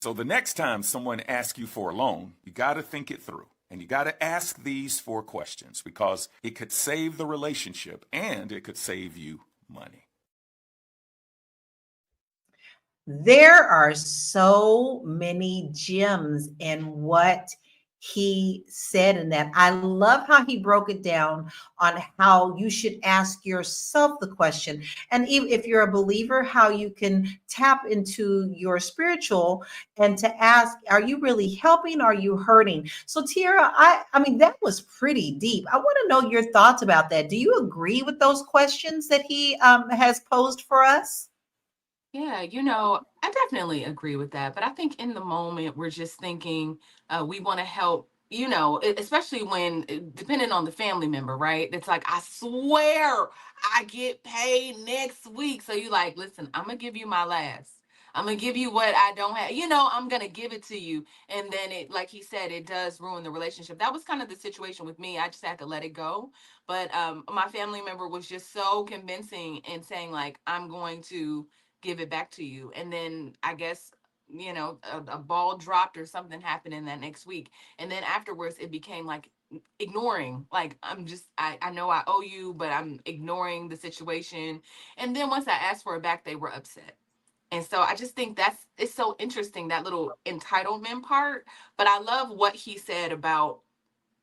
So the next time someone asks you for a loan, you got to think it through. And you got to ask these 4 questions because it could save the relationship and it could save you money. There are so many gems in what he said in that. I love how he broke it down on how you should ask yourself the question. And even if you're a believer, how you can tap into your spiritual and to ask, are you really helping? Are you hurting? So Tiara, I mean, that was pretty deep. I want to know your thoughts about that. Do you agree with those questions that he has posed for us? Yeah, I definitely agree with that. But I think in the moment, we're just thinking we want to help, especially when, depending on the family member, right? It's like, I swear I get paid next week. So you like, listen, I'm going to give you my last. I'm going to give you what I don't have. I'm going to give it to you. And then like he said, it does ruin the relationship. That was kind of the situation with me. I just had to let it go. But my family member was just so convincing and saying, like, I'm going to give it back to you. And then I guess, a ball dropped or something happened in that next week. And then afterwards, it became like ignoring, like, I know I owe you, but I'm ignoring the situation. And then once I asked for it back, they were upset. And so I just think it's so interesting, that little entitlement part. But I love what he said about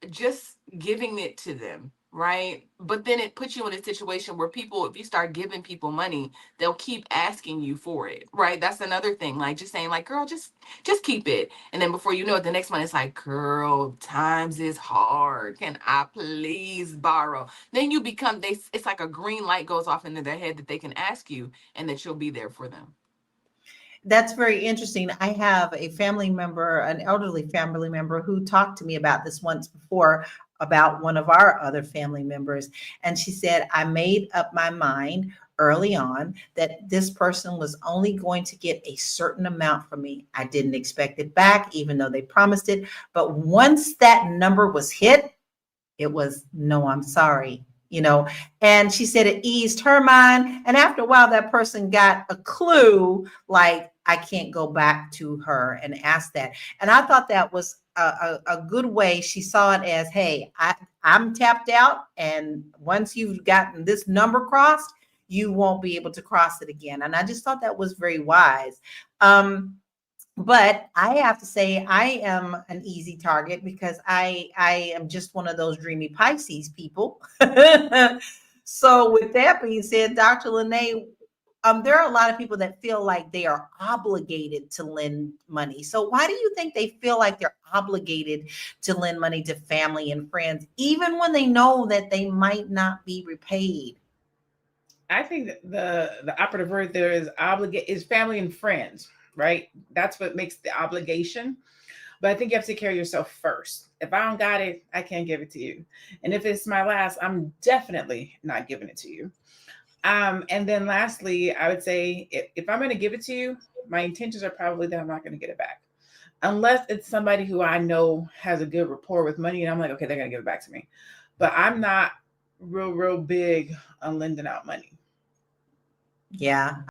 just giving it to them, right? But then it puts you in a situation where people, if you start giving people money, they'll keep asking you for it, right? That's another thing. Like, just saying, like, girl, just keep it. And then before you know it, the next month it's like, girl, times is hard, can I please borrow? Then you become, it's like a green light goes off into their head that they can ask you and that you'll be there for them. That's very interesting. I have a family member, an elderly family member, who talked to me about this once before about one of our other family members. And she said, I made up my mind early on that this person was only going to get a certain amount from me. I didn't expect it back, even though they promised it. But once that number was hit, it was, no, I'm sorry, and she said it eased her mind. And after a while, that person got a clue, like, I can't go back to her and ask that. And I thought that was a good way. She saw it as, hey, I'm tapped out. And once you've gotten this number crossed, you won't be able to cross it again. And I just thought that was very wise. But I have to say I am an easy target because I am just one of those dreamy Pisces people. So with that being said, Dr. Lene, there are a lot of people that feel like they are obligated to lend money. So why do you think they feel like they're obligated to lend money to family and friends, even when they know that they might not be repaid? I think that the operative word there is obligate is family and friends, right? That's what makes the obligation. But I think you have to take care of yourself first. If I don't got it, I can't give it to you. And if it's my last, I'm definitely not giving it to you. And then lastly, I would say if I'm going to give it to you, my intentions are probably that I'm not going to get it back. Unless it's somebody who I know has a good rapport with money and I'm like, okay, they're going to give it back to me. But I'm not real big on lending out money. Yeah,